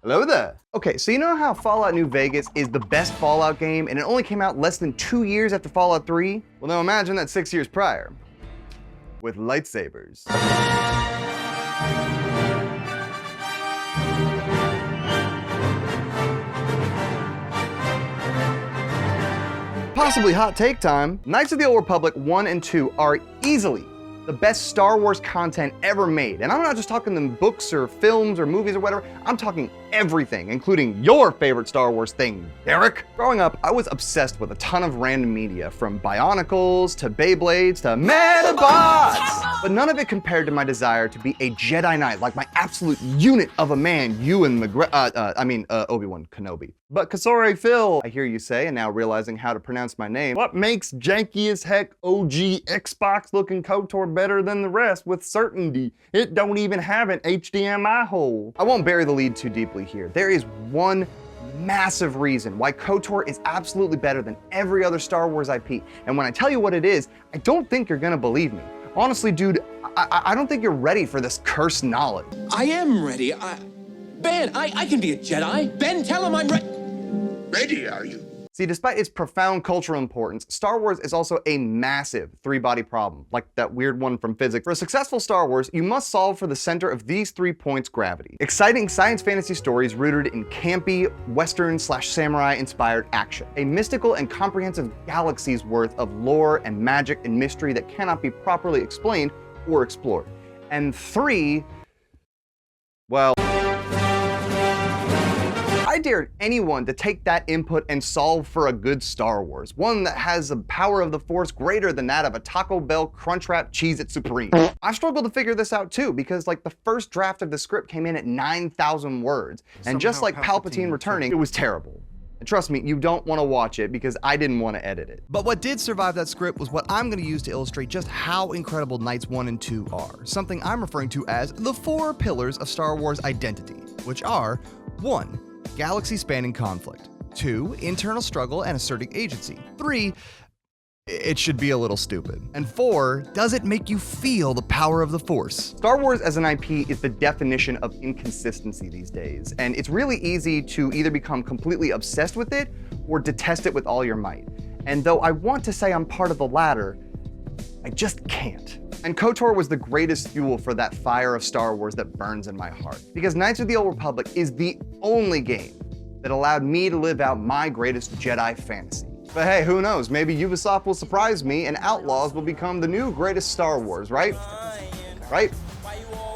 Hello there. Okay, so you know how Fallout New Vegas is the best Fallout game and it only came out less than 2 years after Fallout 3? Well, now imagine that 6 years prior with lightsabers. Possibly hot take time. Knights of the Old Republic 1 and 2 are easily the best Star Wars content ever made. And I'm not just talking them books or films or movies or whatever, I'm talking everything, including your favorite Star Wars thing, Derek. Growing up, I was obsessed with a ton of random media, from Bionicles to Beyblades to Metabots. But none of it compared to my desire to be a Jedi Knight, like my absolute unit of a man, Obi-Wan Kenobi. But Kotor Phil, I hear you say, and now realizing how to pronounce my name, what makes janky as heck OG Xbox looking Kotor better than the rest? With certainty, it don't even have an HDMI hole. I won't bury the lead too deeply here. There is one massive reason why Kotor is absolutely better than every other Star Wars IP. And when I tell you what it is, I don't think you're gonna believe me. Honestly, dude, I don't think you're ready for this cursed knowledge. I am ready. Ben, I can be a Jedi. Ben, tell him I'm ready. Ready, are you? See, despite its profound cultural importance, Star Wars is also a massive three-body problem, like that weird one from physics. For a successful Star Wars, you must solve for the center of these 3 points: gravity. Exciting science fantasy stories rooted in campy, Western/samurai-inspired action. A mystical and comprehensive galaxy's worth of lore and magic and mystery that cannot be properly explained or explored. And 3, well, I dared anyone to take that input and solve for a good Star Wars, one that has the power of the Force greater than that of a Taco Bell Crunchwrap Cheez-It Supreme. I've struggled to figure this out too, because like the first draft of the script came in at 9,000 words, and just like Palpatine returning, it was terrible. And trust me, you don't want to watch it because I didn't want to edit it. But what did survive that script was what I'm going to use to illustrate just how incredible Knights 1 and 2 are, something I'm referring to as the 4 pillars of Star Wars identity, which are: 1. Galaxy-spanning conflict. 2. Internal struggle and asserting agency. 3. It should be a little stupid. And 4. Does it make you feel the power of the Force? Star Wars as an IP is the definition of inconsistency these days, and it's really easy to either become completely obsessed with it or detest it with all your might. And though I want to say I'm part of the latter, I just can't. And Kotor was the greatest fuel for that fire of Star Wars that burns in my heart. Because Knights of the Old Republic is the only game that allowed me to live out my greatest Jedi fantasy. But hey, who knows? Maybe Ubisoft will surprise me and Outlaws will become the new greatest Star Wars, right? Right?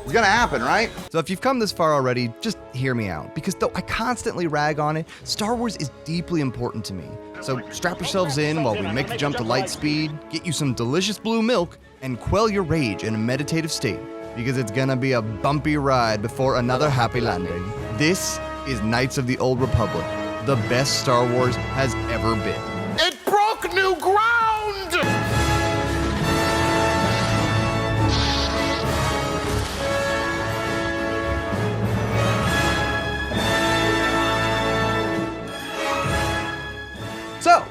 It's gonna happen, right? So if you've come this far already, just hear me out. Because though I constantly rag on it, Star Wars is deeply important to me. So strap yourselves in while we make the jump to light speed, get you some delicious blue milk, and quell your rage in a meditative state, because it's gonna be a bumpy ride before another happy landing. This is Knights of the Old Republic, the best Star Wars has ever been. It broke new ground! So,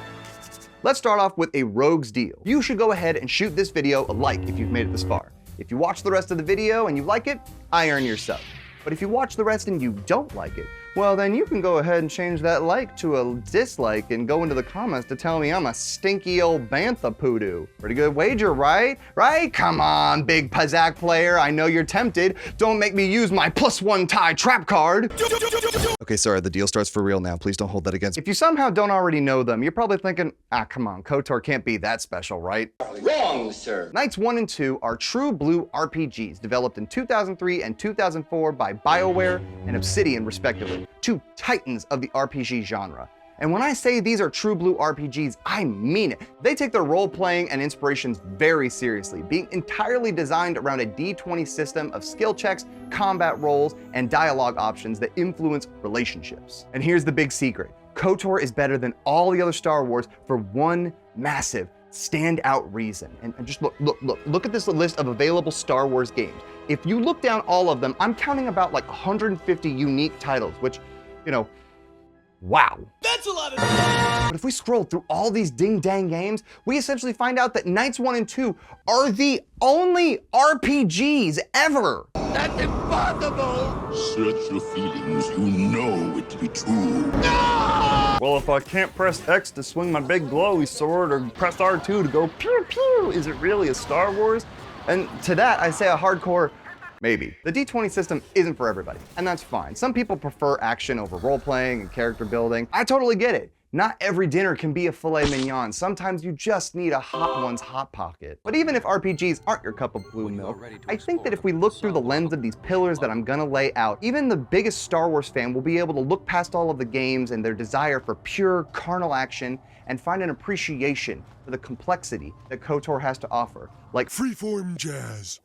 let's start off with a rogue's deal. You should go ahead and shoot this video a like if you've made it this far. If you watch the rest of the video and you like it, I earn your sub. But if you watch the rest and you don't like it, well then you can go ahead and change that like to a dislike and go into the comments to tell me I'm a stinky old bantha poodoo. Pretty good wager, right? Right? Come on, big Pazak player, I know you're tempted. Don't make me use my +1 tie trap card. Okay, sorry, the deal starts for real now. Please don't hold that against me. If you somehow don't already know them, you're probably thinking, come on, Kotor can't be that special, right? Wrong, sir. Knights 1 and 2 are true blue RPGs developed in 2003 and 2004 by BioWare and Obsidian, respectively, 2 titans of the RPG genre. And when I say these are true blue RPGs, I mean it. They take their role-playing and inspirations very seriously, being entirely designed around a D20 system of skill checks, combat roles, and dialogue options that influence relationships. And here's the big secret. KOTOR is better than all the other Star Wars for one massive, standout reason. And just look at this list of available Star Wars games. If you look down all of them, I'm counting about like 150 unique titles, which, you know, Wow. That's a lot of. But if we scroll through all these ding-dang games, we essentially find out that Knights 1 and 2 are the only RPGs ever. That's impossible! Search your feelings, you know it to be true. Well, if I can't press X to swing my big glowy sword or press R2 to go pew pew, is it really a Star Wars? And to that, I say a hardcore maybe. The D20 system isn't for everybody, and that's fine. Some people prefer action over role-playing and character building. I totally get it. Not every dinner can be a filet mignon. Sometimes you just need a hot one's hot pocket. But even if RPGs aren't your cup of blue milk, I think that if we look through the lens of these pillars that I'm gonna lay out, even the biggest Star Wars fan will be able to look past all of the games and their desire for pure carnal action and find an appreciation for the complexity that KOTOR has to offer. Like Freeform jazz.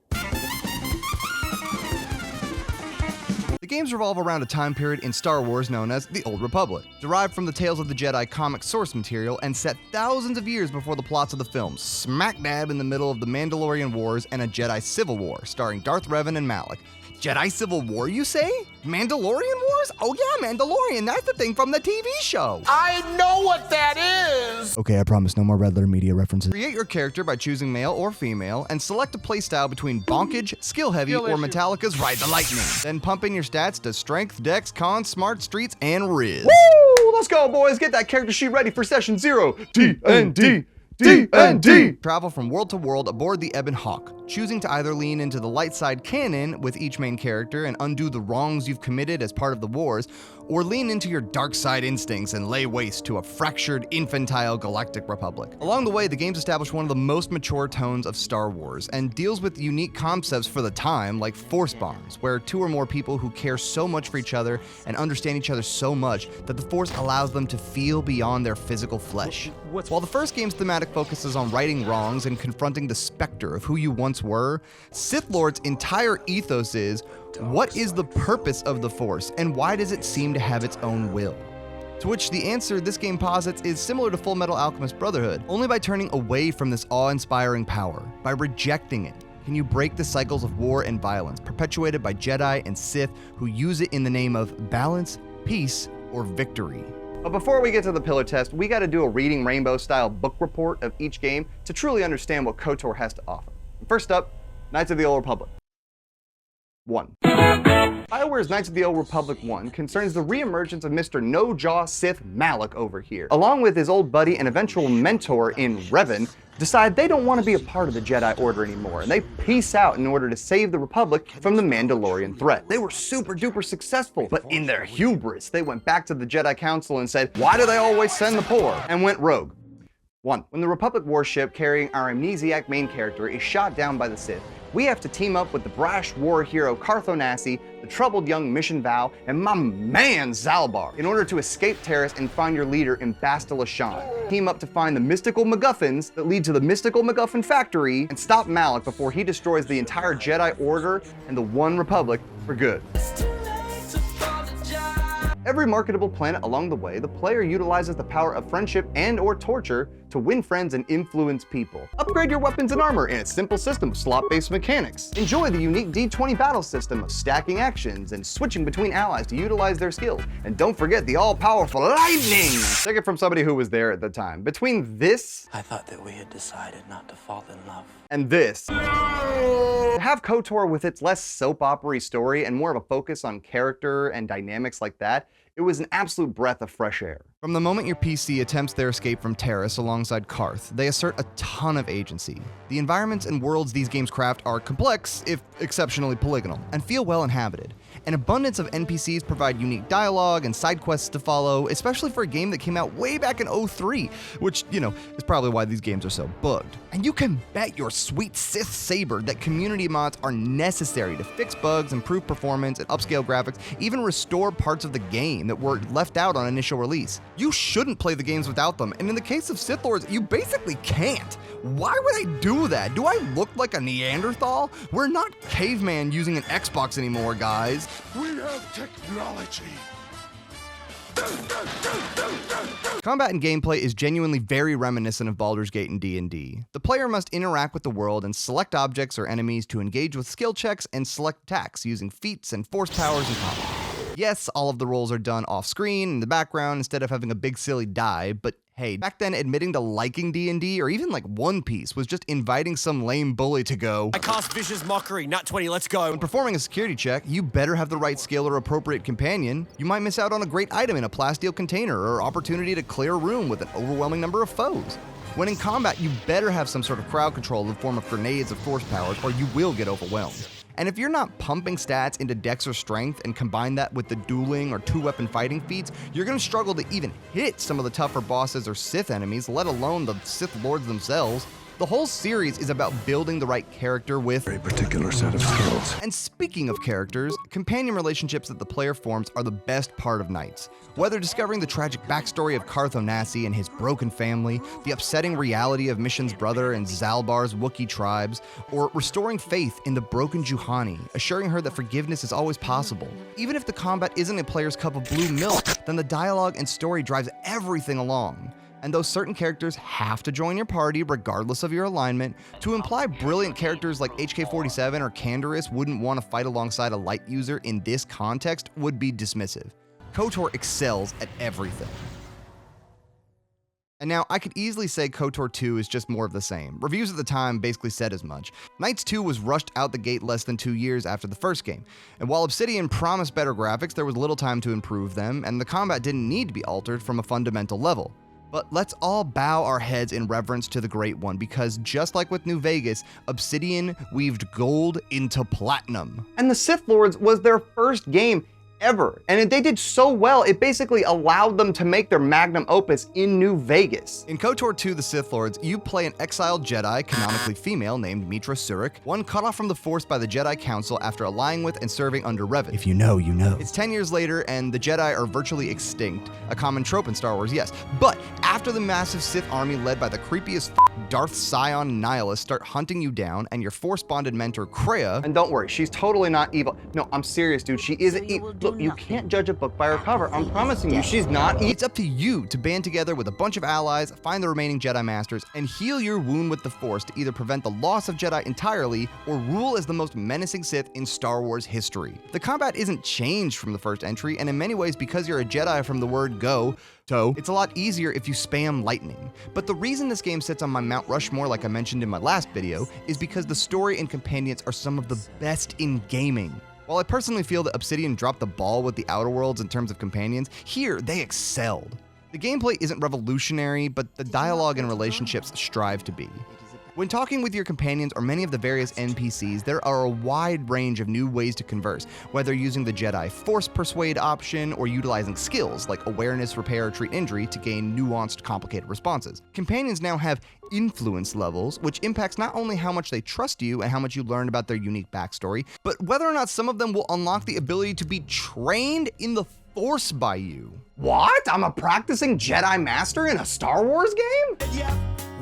the games revolve around a time period in Star Wars known as the Old Republic, derived from the Tales of the Jedi comic source material and set thousands of years before the plots of the films, smack dab in the middle of the Mandalorian Wars and a Jedi Civil War, starring Darth Revan and Malak. Jedi Civil War, you say? Mandalorian Wars? Oh yeah, Mandalorian, that's the thing from the TV show. I know what that is! Okay, I promise, no more Red Letter Media references. Create your character by choosing male or female, and select a playstyle between Bonkage, Skill Heavy, or Metallica's Ride the Lightning. Then pump in your stats to Strength, Dex, Con, Smart, Streets, and Riz. Woo! Let's go, boys! Get that character sheet ready for session 0. D&D! D&D! Travel from world to world aboard the Ebon Hawk, choosing to either lean into the light side canon with each main character and undo the wrongs you've committed as part of the wars, or lean into your dark side instincts and lay waste to a fractured, infantile galactic republic. Along the way, the games establish one of the most mature tones of Star Wars and deals with unique concepts for the time, like force bonds, where two or more people who care so much for each other and understand each other so much that the force allows them to feel beyond their physical flesh. While the first game's thematic focuses on righting wrongs and confronting the specter of who you once were, Sith Lord's entire ethos is, what is the purpose of the Force, and why does it seem to have its own will? To which the answer this game posits is similar to Full Metal Alchemist Brotherhood, only by turning away from this awe-inspiring power, by rejecting it. Can you break the cycles of war and violence perpetuated by Jedi and Sith who use it in the name of balance, peace, or victory? But before we get to the pillar test, we gotta do a Reading Rainbow style book report of each game to truly understand what KOTOR has to offer. First up, Knights of the Old Republic 1. BioWare's Knights of the Old Republic 1 concerns the re-emergence of Mr. No-Jaw Sith Malak over here. Along with his old buddy and eventual mentor in Revan, decide they don't want to be a part of the Jedi Order anymore, and they peace out in order to save the Republic from the Mandalorian threat. They were super duper successful, but in their hubris, they went back to the Jedi Council and said, why do they always send the poor? And went rogue. 1. When the Republic warship carrying our amnesiac main character is shot down by the Sith, we have to team up with the brash war hero Carthonasi, the troubled young Mission Val, and my man Zalbar in order to escape Terrace and find your leader in Bastila Shan. Team up to find the mystical MacGuffins that lead to the mystical MacGuffin factory and stop Malak before he destroys the entire Jedi Order and the One Republic for good. Every marketable planet along the way, the player utilizes the power of friendship and or torture to win friends and influence people. Upgrade your weapons and armor in its simple system of slot-based mechanics. Enjoy the unique D20 battle system of stacking actions and switching between allies to utilize their skills. And don't forget the all-powerful lightning! Take it from somebody who was there at the time. Between this... I thought that we had decided not to fall in love. And this. To have KOTOR with its less soap opera-y story and more of a focus on character and dynamics like that, it was an absolute breath of fresh air. From the moment your PC attempts their escape from Terrace alongside Karth, they assert a ton of agency. The environments and worlds these games craft are complex, if exceptionally polygonal, and feel well inhabited. An abundance of NPCs provide unique dialogue and side quests to follow, especially for a game that came out way back in 03, which, you know, is probably why these games are so bugged. And you can bet your sweet Sith saber that community mods are necessary to fix bugs, improve performance, and upscale graphics, even restore parts of the game that were left out on initial release. You shouldn't play the games without them, and in the case of Sith Lords, you basically can't. Why would I do that? Do I look like a Neanderthal? We're not caveman using an Xbox anymore, guys. We have technology. Combat and gameplay is genuinely very reminiscent of Baldur's Gate and D&D. The player must interact with the world and select objects or enemies to engage with skill checks and select attacks using feats and force powers and combat. Yes, all of the roles are done off screen in the background instead of having a big silly die, but hey, back then admitting to liking D&D or even like One Piece was just inviting some lame bully to go, I cast vicious mockery, nat 20, let's go. when performing a security check, you better have the right skill or appropriate companion. You might miss out on a great item in a plasteel container or opportunity to clear a room with an overwhelming number of foes. When in combat, you better have some sort of crowd control in the form of grenades or force powers, or you will get overwhelmed. And if you're not pumping stats into dex or strength and combine that with the dueling or two-weapon fighting feats, you're going to struggle to even hit some of the tougher bosses or Sith enemies, let alone the Sith Lords themselves. The whole series is about building the right character with A particular set of skills. And speaking of characters, companion relationships that the player forms are the best part of Knights. Whether discovering the tragic backstory of Carth Onasi and his broken family, the upsetting reality of Mission's brother and Zalbar's Wookiee tribes, or restoring faith in the broken Juhani, assuring her that forgiveness is always possible. Even if the combat isn't a player's cup of blue milk, then the dialogue and story drives everything along. And though certain characters have to join your party regardless of your alignment, to imply brilliant characters like HK-47 or Canderous wouldn't want to fight alongside a light user in this context would be dismissive. KOTOR excels at everything. And now, I could easily say KOTOR 2 is just more of the same. Reviews at the time basically said as much. Knights 2 was rushed out the gate less than 2 years after the first game, and while Obsidian promised better graphics, there was little time to improve them, and the combat didn't need to be altered from a fundamental level. But let's all bow our heads in reverence to the Great One, because just like with New Vegas, Obsidian weaved gold into platinum. And the Sith Lords was their first game ever, and they did so well, it basically allowed them to make their magnum opus in New Vegas. In KOTOR 2 The Sith Lords, you play an exiled Jedi, canonically female, named Mitra Surik, one cut off from the Force by the Jedi Council after allying with and serving under Revan. If you know, you know. It's 10 years later, and the Jedi are virtually extinct, a common trope in Star Wars, yes, but after the massive Sith army led by the creepiest Darth Scion Nihilus start hunting you down, and your Force-bonded mentor, Kreia, and don't worry, she's totally not evil. No, I'm serious, dude, she isn't evil. Look, you can't judge a book by her cover. I'm promising you, she's not evil. It's up to you to band together with a bunch of allies, find the remaining Jedi Masters, and heal your wound with the Force to either prevent the loss of Jedi entirely, or rule as the most menacing Sith in Star Wars history. The combat isn't changed from the first entry, and in many ways, because you're a Jedi from the word go, it's a lot easier if you spam lightning. But the reason this game sits on my Mount Rushmore, like I mentioned in my last video, is because the story and companions are some of the best in gaming. While I personally feel that Obsidian dropped the ball with the Outer Worlds in terms of companions, here they excelled. The gameplay isn't revolutionary, but the dialogue and relationships strive to be. When talking with your companions or many of the various NPCs, there are a wide range of new ways to converse, whether using the Jedi Force Persuade option or utilizing skills like Awareness, Repair, or Treat Injury to gain nuanced, complicated responses. Companions now have influence levels, which impacts not only how much they trust you and how much you learn about their unique backstory, but whether or not some of them will unlock the ability to be trained in the Force by you. What? I'm a practicing Jedi Master in a Star Wars game? Yeah,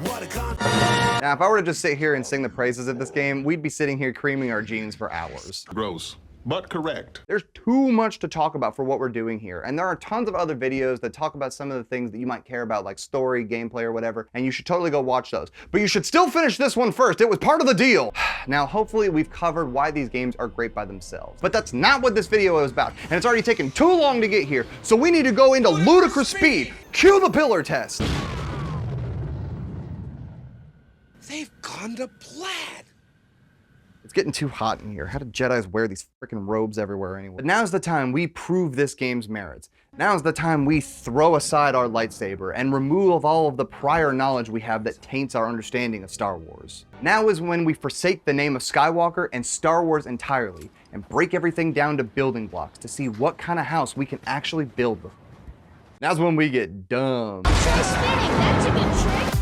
what a Now, if I were to just sit here and sing the praises of this game, we'd be sitting here creaming our jeans for hours. Gross, but correct. There's too much to talk about for what we're doing here, and there are tons of other videos that talk about some of the things that you might care about, like story, gameplay, or whatever, and you should totally go watch those. But you should still finish this one first. It was part of the deal. Now, hopefully we've covered why these games are great by themselves, but that's not what this video is about, and it's already taken too long to get here, so we need to go into ludicrous speed. Cue the pillar test. They've gone to plaid. It's getting too hot in here. How do Jedis wear these freaking robes everywhere anyway? But now's the time we prove this game's merits. Now's the time we throw aside our lightsaber and remove all of the prior knowledge we have that taints our understanding of Star Wars. Now is when we forsake the name of Skywalker and Star Wars entirely and break everything down to building blocks to see what kind of house we can actually build with. Now's when we get dumb. That's a good trick.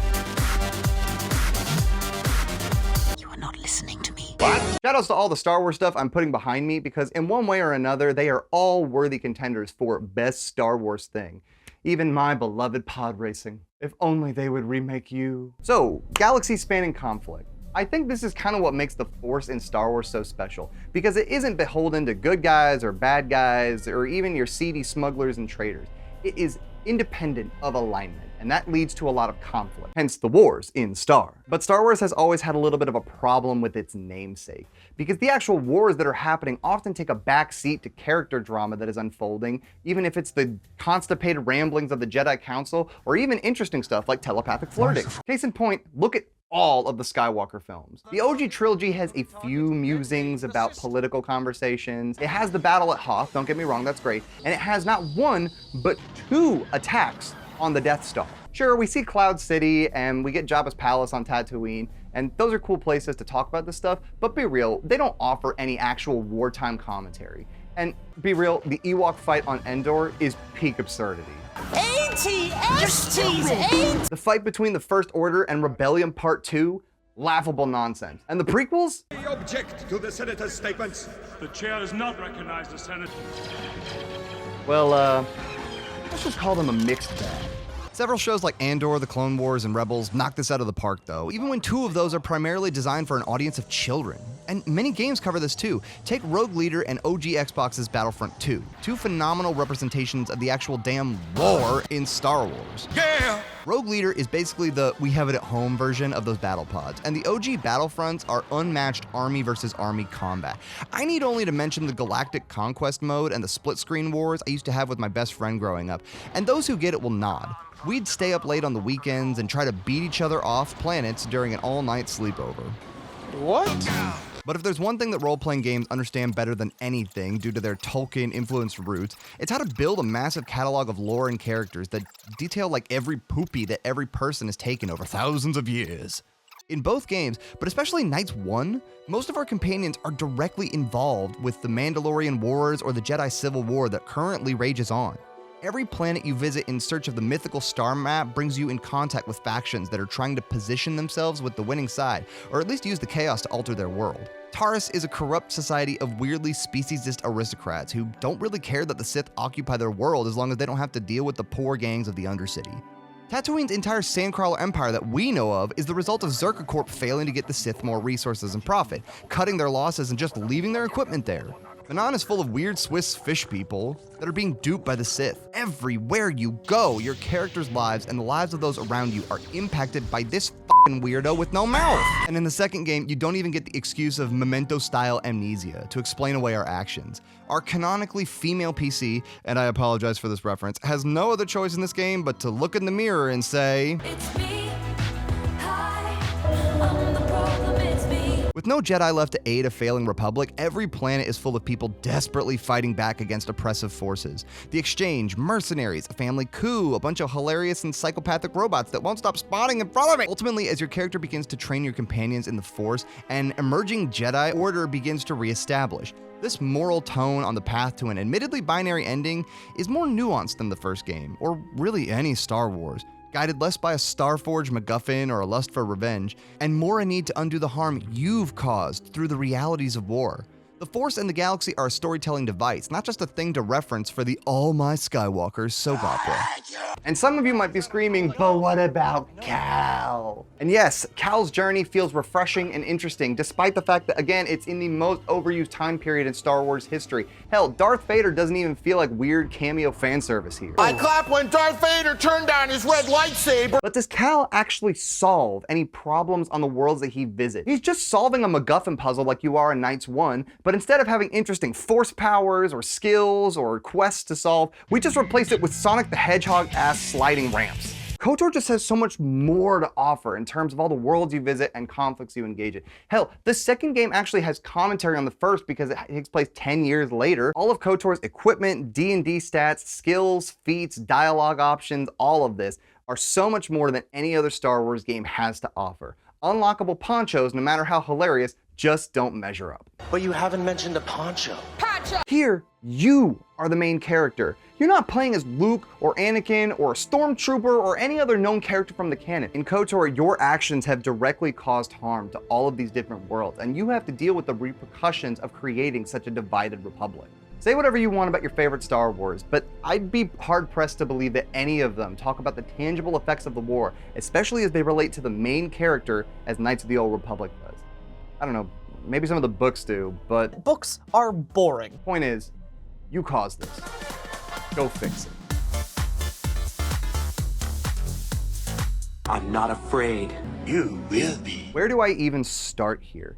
Shoutouts to all the Star Wars stuff I'm putting behind me, because in one way or another, they are all worthy contenders for best Star Wars thing. Even my beloved pod racing. If only they would remake you. So, galaxy spanning conflict. I think this is kind of what makes the Force in Star Wars so special, because it isn't beholden to good guys or bad guys or even your seedy smugglers and traitors. It is independent of alignment. and that leads to a lot of conflict, hence the wars in Star. But Star Wars has always had a little bit of a problem with its namesake, because the actual wars that are happening often take a back seat to character drama that is unfolding, even if it's the constipated ramblings of the Jedi Council, or even interesting stuff like telepathic flirting. Case in point, look at all of the Skywalker films. The OG trilogy has a few musings about political conversations. It has the battle at Hoth, don't get me wrong, that's great. And it has not one, but 2 attacks on the Death Star. Sure, we see Cloud City and we get Jabba's palace on Tatooine, and those are cool places to talk about this stuff, but be real, they don't offer any actual wartime commentary. And be real, the Ewok fight on Endor is peak absurdity. ATSTs, The fight between the First Order and Rebellion Part 2, laughable nonsense. And the prequels? We object to the senator's statements. The chair does not recognize the senator. Well, let's just call them a mixed bag. Several shows like Andor, The Clone Wars, and Rebels knock this out of the park though, even when 2 of those are primarily designed for an audience of children. And many games cover this too. Take Rogue Leader and OG Xbox's Battlefront 2, 2 phenomenal representations of the actual damn war in Star Wars. Yeah! Rogue Leader is basically the we have it at home version of those battle pods, and the OG Battlefronts are unmatched army versus army combat. I need only to mention the Galactic Conquest mode and the split screen wars I used to have with my best friend growing up, and those who get it will nod. We'd stay up late on the weekends and try to beat each other off planets during an all-night sleepover. What? But if there's one thing that role-playing games understand better than anything due to their Tolkien-influenced roots, it's how to build a massive catalog of lore and characters that detail like every poopy that every person has taken over thousands of years. In both games, but especially Knights 1, most of our companions are directly involved with the Mandalorian Wars or the Jedi Civil War that currently rages on. Every planet you visit in search of the mythical star map brings you in contact with factions that are trying to position themselves with the winning side, or at least use the chaos to alter their world. Taurus is a corrupt society of weirdly speciesist aristocrats who don't really care that the Sith occupy their world as long as they don't have to deal with the poor gangs of the Undercity. Tatooine's entire Sandcrawler empire that we know of is the result of Zerka Corp failing to get the Sith more resources and profit, cutting their losses and just leaving their equipment there. Manan is full of weird Swiss fish people that are being duped by the Sith. Everywhere you go, your characters' lives and the lives of those around you are impacted by this fucking weirdo with no mouth. And in the second game, you don't even get the excuse of Memento-style amnesia to explain away our actions. Our canonically female PC, and I apologize for this reference, has no other choice in this game but to look in the mirror and say, "It's me. Hi. I'm the problem, it's me." With no Jedi left to aid a failing Republic, every planet is full of people desperately fighting back against oppressive forces. The Exchange, mercenaries, a family coup, a bunch of hilarious and psychopathic robots that won't stop spawning in front of me. Ultimately, as your character begins to train your companions in the Force, an emerging Jedi order begins to reestablish. This moral tone on the path to an admittedly binary ending is more nuanced than the first game, or really any Star Wars, guided less by a Starforged MacGuffin or a lust for revenge, and more a need to undo the harm you've caused through the realities of war. The Force and the galaxy are a storytelling device, not just a thing to reference for the All My Skywalkers soap opera. And some of you might be screaming, but what about Cal? And yes, Cal's journey feels refreshing and interesting, despite the fact that, again, it's in the most overused time period in Star Wars history. Hell, Darth Vader doesn't even feel like weird cameo fan service here. I clap when Darth Vader turned on his red lightsaber. But does Cal actually solve any problems on the worlds that he visits? He's just solving a MacGuffin puzzle like you are in Knights 1, but instead of having interesting force powers or skills or quests to solve, we just replaced it with Sonic the Hedgehog-ass sliding ramps. Kotor just has so much more to offer in terms of all the worlds you visit and conflicts you engage in. Hell, the second game actually has commentary on the first because it takes place 10 years later. All of Kotor's equipment, D&D stats, skills, feats, dialogue options, all of this are so much more than any other Star Wars game has to offer. Unlockable ponchos, no matter how hilarious, just don't measure up. But you haven't mentioned a poncho. Here, you are the main character. You're not playing as Luke or Anakin or a stormtrooper or any other known character from the canon. In KOTOR, your actions have directly caused harm to all of these different worlds, and you have to deal with the repercussions of creating such a divided republic. Say whatever you want about your favorite Star Wars, but I'd be hard-pressed to believe that any of them talk about the tangible effects of the war, especially as they relate to the main character as Knights of the Old Republic does. I don't know, maybe some of the books do, but books are boring. Point is, you caused this. Go fix it. I'm not afraid. You will be. Where do I even start here?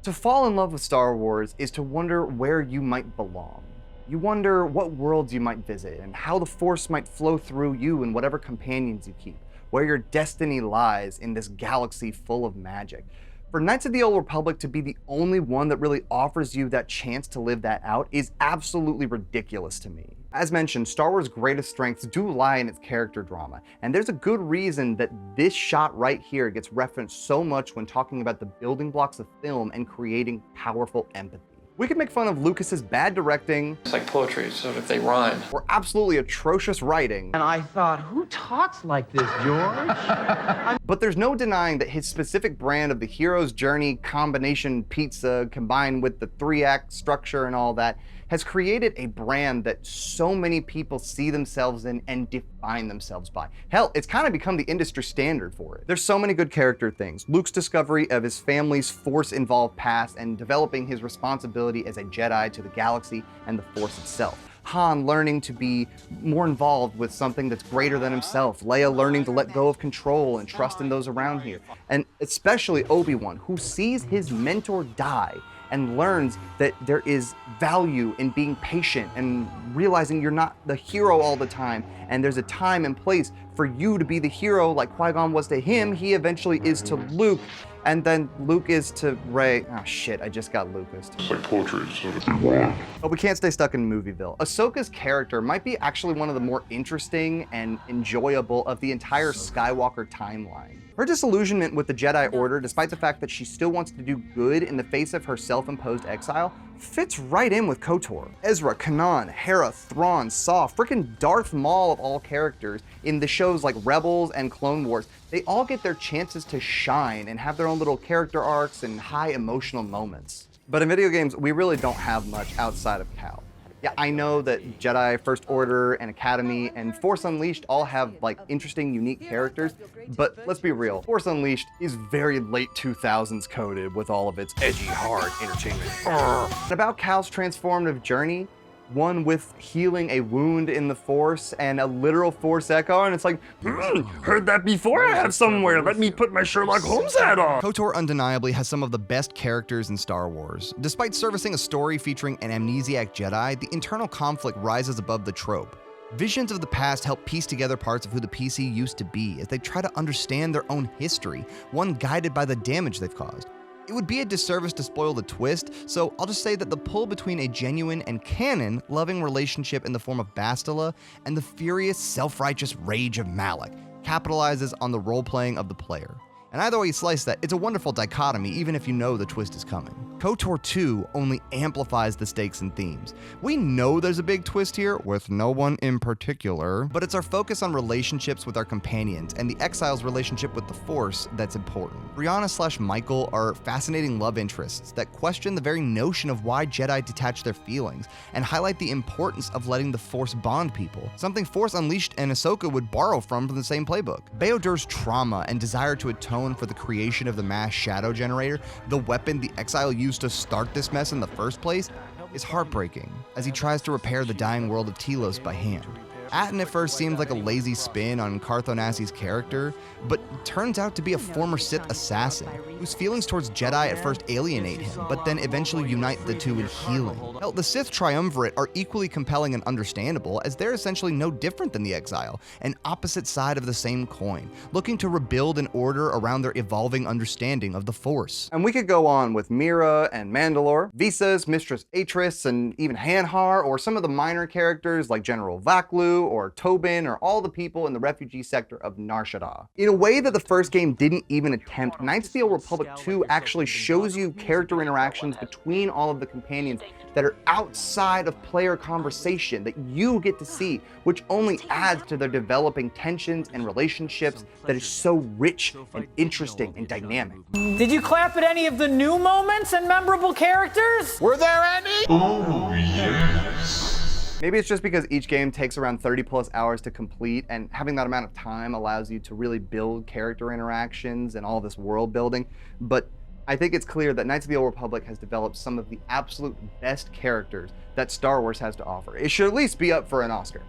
To fall in love with Star Wars is to wonder where you might belong. You wonder what worlds you might visit and how the Force might flow through you and whatever companions you keep, where your destiny lies in this galaxy full of magic. For Knights of the Old Republic to be the only one that really offers you that chance to live that out is absolutely ridiculous to me. As mentioned, Star Wars' greatest strengths do lie in its character drama, and there's a good reason that this shot right here gets referenced so much when talking about the building blocks of film and creating powerful empathy. We could make fun of Lucas's bad directing. It's like poetry, so if they rhyme. Or absolutely atrocious writing. And I thought, who talks like this, George? But there's no denying that his specific brand of the hero's journey combination pizza combined with the 3-act structure and all that has created a brand that so many people see themselves in and define themselves by. Hell, it's kind of become the industry standard for it. There's so many good character things. Luke's discovery of his family's Force-involved past and developing his responsibility as a Jedi to the galaxy and the Force itself. Han learning to be more involved with something that's greater than himself. Leia learning to let go of control and trust in those around here. And especially Obi-Wan, who sees his mentor die and learns that there is value in being patient and realizing you're not the hero all the time. And there's a time and place for you to be the hero like Qui-Gon was to him, he eventually is to Luke. And then Luke is to Rey. Oh shit, I just got Lucas. It's like poetry, so if you want. But we can't stay stuck in Movieville. Ahsoka's character might be actually one of the more interesting and enjoyable of the entire Skywalker timeline. Her disillusionment with the Jedi Order, despite the fact that she still wants to do good in the face of her self-imposed exile, fits right in with KOTOR. Ezra, Kanan, Hera, Thrawn, Saw, frickin' Darth Maul of all characters in the shows like Rebels and Clone Wars, they all get their chances to shine and have their own little character arcs and high emotional moments. But in video games, we really don't have much outside of Cal. Yeah, I know that Jedi, First Order, and Academy, and Force Unleashed all have like interesting, unique characters, but let's be real, Force Unleashed is very late 2000s coded with all of its edgy, hard entertainment. And about Cal's transformative journey, one with healing a wound in the Force and a literal Force echo, and it's like, heard that before I have somewhere, let me put my Sherlock Holmes hat on. KOTOR undeniably has some of the best characters in Star Wars. Despite servicing a story featuring an amnesiac Jedi, the internal conflict rises above the trope. Visions of the past help piece together parts of who the PC used to be as they try to understand their own history, one guided by the damage they've caused. It would be a disservice to spoil the twist, so I'll just say that the pull between a genuine and canon loving relationship in the form of Bastila and the furious, self-righteous rage of Malak capitalizes on the role-playing of the player. And either way you slice that, it's a wonderful dichotomy even if you know the twist is coming. KOTOR 2 only amplifies the stakes and themes. We know there's a big twist here, with no one in particular, but it's our focus on relationships with our companions and the Exile's relationship with the Force that's important. Brianna/Michael are fascinating love interests that question the very notion of why Jedi detach their feelings and highlight the importance of letting the Force bond people, something Force Unleashed and Ahsoka would borrow from the same playbook. Beodur's trauma and desire to atone for the creation of the mass shadow generator, the weapon the Exile used to start this mess in the first place, is heartbreaking as he tries to repair the dying world of Telos by hand. Atten at first seems like a lazy spin on Carthonassi's character, but turns out to be a former Sith assassin, whose feelings towards Jedi at first alienate him, but then eventually unite the two in healing. Hell, the Sith Triumvirate are equally compelling and understandable, as they're essentially no different than the Exile, an opposite side of the same coin, looking to rebuild an order around their evolving understanding of the Force. And we could go on with Mira and Mandalore, Visas, Mistress Atris, and even Hanhar, or some of the minor characters like General Vaklu, or Tobin, or all the people in the refugee sector of Nar Shaddaa. In a way that the first game didn't even attempt, Knights of the Old Republic 2 actually shows you character interactions between all of the companions that are outside of player conversation that you get to see, which only adds to their developing tensions and relationships that is so rich and interesting and dynamic. Did you clap at any of the new moments and memorable characters? Were there any? Oh, yes. Maybe it's just because each game takes around 30 plus hours to complete, and having that amount of time allows you to really build character interactions and all this world building, but I think it's clear that Knights of the Old Republic has developed some of the absolute best characters that Star Wars has to offer. It should at least be up for an Oscar.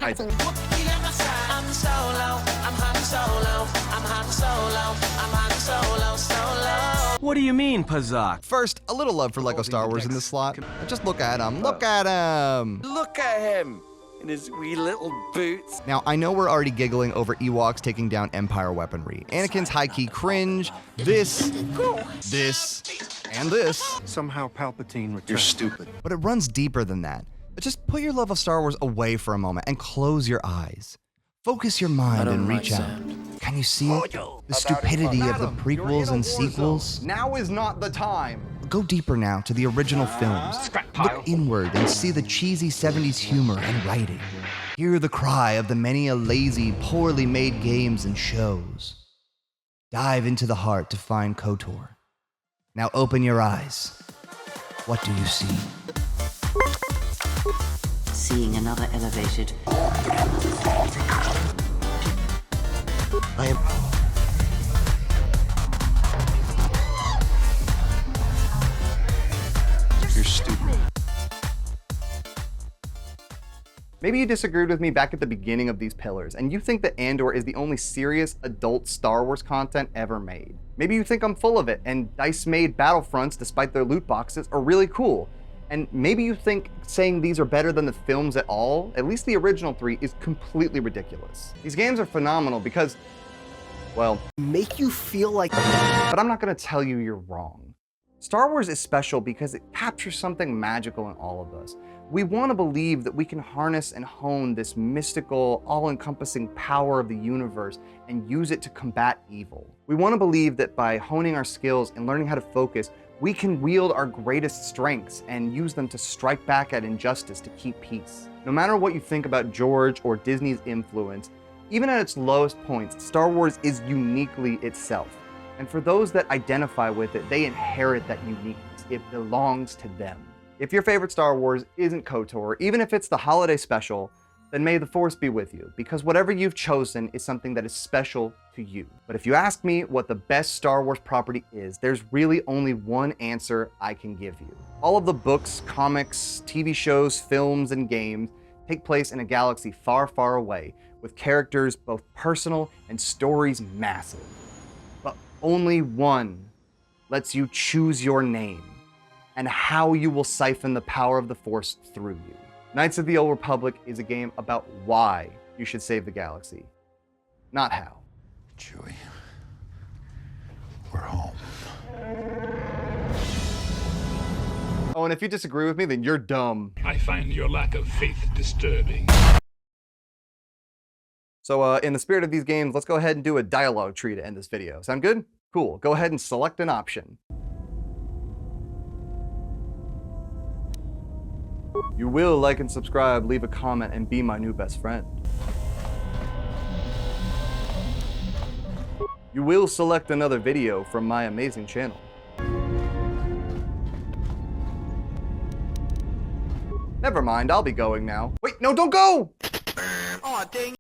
I think. Han Solo, I'm Han Solo, I'm Han Solo, I'm Han Solo, Solo. What do you mean, Pazak? First, a little love for Lego Star Wars in this slot. Just look at him. Look at him. Look at him in his wee little boots. Now, I know we're already giggling over Ewoks taking down Empire weaponry. Anakin's high-key cringe. This, and this. Somehow Palpatine returned. You're stupid. But it runs deeper than that. But just put your love of Star Wars away for a moment and close your eyes. Focus your mind and reach out. Can you see it? The stupidity of the prequels and sequels? Now is not the time. Go deeper now to the original films. Look inward and see the cheesy 70s humor and writing. Hear the cry of the many a lazy, poorly made games and shows. Dive into the heart to find Kotor. Now open your eyes. What do you see? Seeing another elevated. I am. You're stupid. Maybe you disagreed with me back at the beginning of these pillars, and you think that Andor is the only serious adult Star Wars content ever made. Maybe you think I'm full of it, and DICE-made Battlefronts, despite their loot boxes, are really cool. And maybe you think saying these are better than the films at all, at least the original 3, is completely ridiculous. These games are phenomenal because, well, Make you feel like. but I'm not gonna tell you you're wrong. Star Wars is special because it captures something magical in all of us. We want to believe that we can harness and hone this mystical, all-encompassing power of the universe and use it to combat evil. We want to believe that by honing our skills and learning how to focus, we can wield our greatest strengths and use them to strike back at injustice to keep peace. No matter what you think about George or Disney's influence, even at its lowest points, Star Wars is uniquely itself. And for those that identify with it, they inherit that uniqueness. It belongs to them. If your favorite Star Wars isn't KOTOR, even if it's the holiday special, then may the Force be with you, because whatever you've chosen is something that is special to you. But if you ask me what the best Star Wars property is, there's really only one answer I can give you. All of the books, comics, TV shows, films, and games take place in a galaxy far, far away, with characters both personal and stories massive. But only one lets you choose your name and how you will siphon the power of the Force through you. Knights of the Old Republic is a game about why you should save the galaxy, not how. Chewie, we're home. Oh, and if you disagree with me, then you're dumb. I find your lack of faith disturbing. So in the spirit of these games, let's go ahead and do a dialogue tree to end this video. Sound good? Cool. Go ahead and select an option. You will like and subscribe, leave a comment, and be my new best friend. You will select another video from my amazing channel. Never mind, I'll be going now. Wait, no, don't go! Aw, dang.